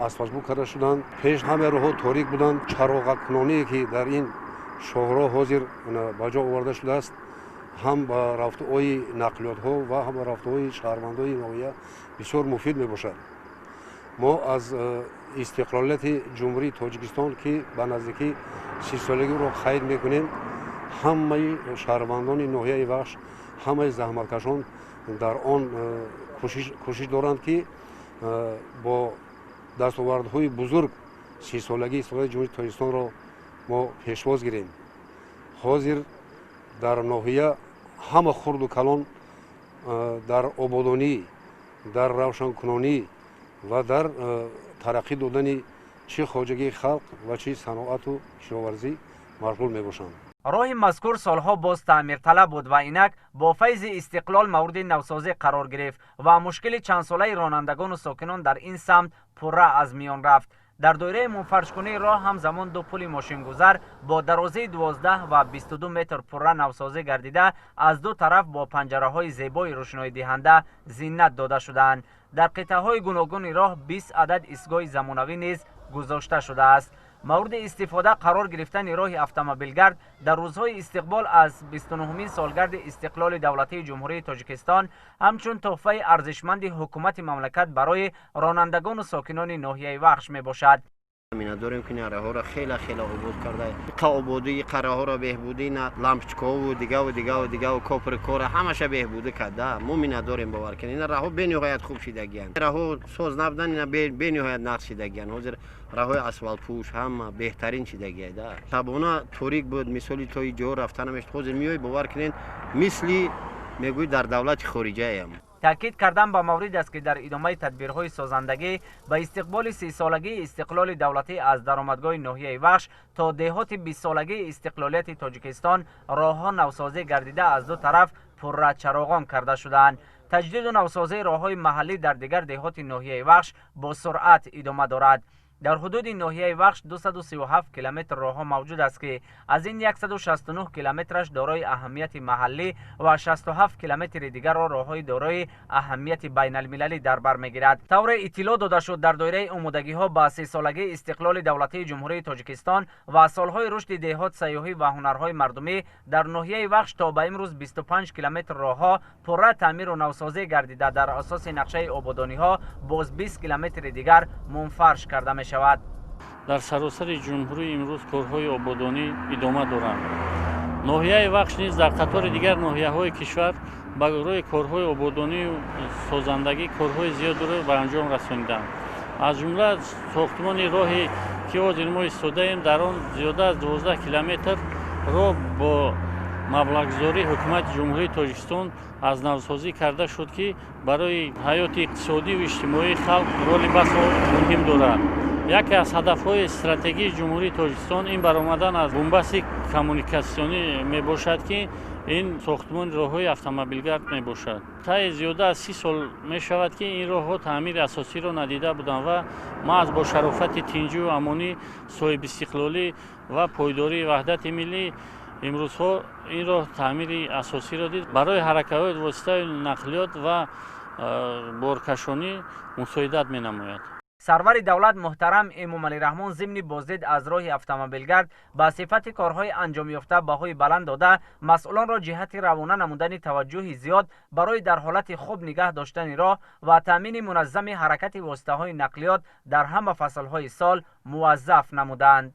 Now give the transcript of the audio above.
асфальтбук карда шуданд. пеш ҳама роҳҳо торик буданд. чароғакуноние ки дар ин шоҳро ҳозир ба ҷо оварда шудааст, ҳам ба рафтуҳои нақлиётҳо ва ҳам ба рафтуҳои шаҳрвандои ноҳия бисёр муфид мебошад. мо аз истиқлолияти ҷумҳурии Тоҷикистон ки ба наздикӣ 30 солагиро қайд мекунем, ҳамаи шаҳрвандони ноҳияи Вахш, ҳамаи заҳматкашон дар он кӯшиш доранд ки бо дастовардҳои бузург 30 солагии истиқлолияти ҷумҳурии Тоҷикистонро мо пешвоз гирем. ҳозир дар ноҳия ҳама хурду калон дар ободонӣ, дар равшанкунонӣ ва дар тараққӣ додани чӣ хоҷагии халқ ва чӣ саноату кишоварзӣ машғул мебошанд. роҳи мазкур солҳо боз таъмирталаб буд ва инак бо файзи истиқлол мавриди навсозӣ қарор гирифт ва мушкили чандсолаи ронандагону сокинон дар ин самт пурра аз миён рафт. дар доираи мунфаршкунии роҳ ҳамзамон ду пули мошингузар бо дарозаи 12 ва 22 метр пурра навсозӣ гардида аз ду тараф бо панҷараҳои зебои рӯшноидиҳанда зиннат дода шудаанд. дар қитъаҳои гуногуни роҳ 20 адад истгоҳи замонавӣ низ гузошта шудааст. мавриди истифода қарор гирифтани роҳи автомобилгард дар рӯзҳои истиқбол аз 29-мин солгарди истиқлоли давлатии ҷумҳурии Тоҷикистон ҳамчун тӯҳфаи арзишманди ҳукумати мамлакат барои ронандагону сокинони ноҳияи Вахш мебошад. миннатдорем ки нараҳоро хела обод карда ободии қараҳоро беҳбудӣ на лампочкаҳову дигаву копри кора ҳамаша беҳбудӣ карда. мо миннатдорем бовар кунед. ина раҳо бениҳоят хуб шидагиянд. раҳо соз набудан, ина бениҳоят нақш шидагиянд. ҳозир раҳои асфалтпӯш ҳама беҳтарин шидагияда. шабона торик буд, мисоли то ҷо рафта намешд. ҳозир миёй бовар кунед мисли мегӯй дар давлати хориҷаям. таъкид кардан ба маврид аст ки дар идомаи тадбирҳои созандагӣ ба истиқболи 30-солагии истиқлоли давлатӣ аз даромадгоҳи ноҳияи Вахш то деҳоти 20-солагии истиқлолияти Тоҷикистон роҳҳо навсозӣ гардида аз ду тараф пуррачароғон карда шудаанд. таҷдиду навсозии роҳҳои маҳаллӣ дар дигар деҳоти ноҳияи Вахш бо суръат идома дорад. дар ҳудуди ноҳияи Вахш 237 километр роҳҳо мавҷуд аст ки аз ин 169 километраш дорои аҳамияти маҳаллӣ ва 67 километри дигарро роҳҳои дорои аҳамияти байналмилалӣ дар бар мегирад. тавре иттилоъ дода шуд дар доираи омодагиҳо ба 30-солагии истиқлоли давлатии ҷумҳурии Тоҷикистон ва солҳои рушди деҳот, сайёҳӣ ва ҳунарҳои мардумӣ дар ноҳияи Вахш то ба имрӯз 25 километр роҳҳо пурра таъмиру навсозӣ гардида дар асоси нақшаи ободониҳо боз 20 километри дигар мунфарш карда мешавад. дар саросари ҷумҳурӣ имрӯз корҳои ободонӣ идома доранд. ноҳияи Вахш низ дар қатори дигар ноҳияҳои кишвар ба рӯи корҳои ободонию созандагӣ корҳои зиёдро ба анҷом расонидаанд. аз ҷумла сохтмони роҳе ки ҳозир мо истодаем, дар он зиёда аз 12 километр роҳ бо маблағгузории ҳукумати ҷумҳурии Тоҷикистон аз навсозӣ карда шуд ки барои ҳаёти иқтисодиву иҷтимоии халқ роли басо муҳим дорад. яке аз ҳадафҳои стратегии ҷумҳурии Тоҷикистон ин баромадан аз бумбасти коммуникатсионӣ мебошад ки ин сохтмони роҳҳои автомобилгард мебошад. таи зиёда аз 30 сол мешавад ки ин роҳҳо таъмири асосиро надида буданд ва маҳз бо шарофати тинҷу амонӣ, соҳибистиқлолӣ ва пойдории ваҳдати миллӣ имрӯзҳо ин роҳ таъмири асосиро дид. барои ҳаракатҳои воситаи нақлиёт ва боркашонӣ мусоидат менамояд. сарвари давлат муҳтарам Эмомалираҳмон зимни боздид аз роҳи автомобилгард ба сифати корҳои анҷомёфта баҳои баланд дода масъулонро ҷиҳати равона намудани таваҷҷӯҳи зиёд барои дар ҳолати хуб нигаҳ доштани роҳ ва таъмини муназзами ҳаракати воситаҳои нақлиёт дар ҳама фаслҳои сол муваззаф намуданд.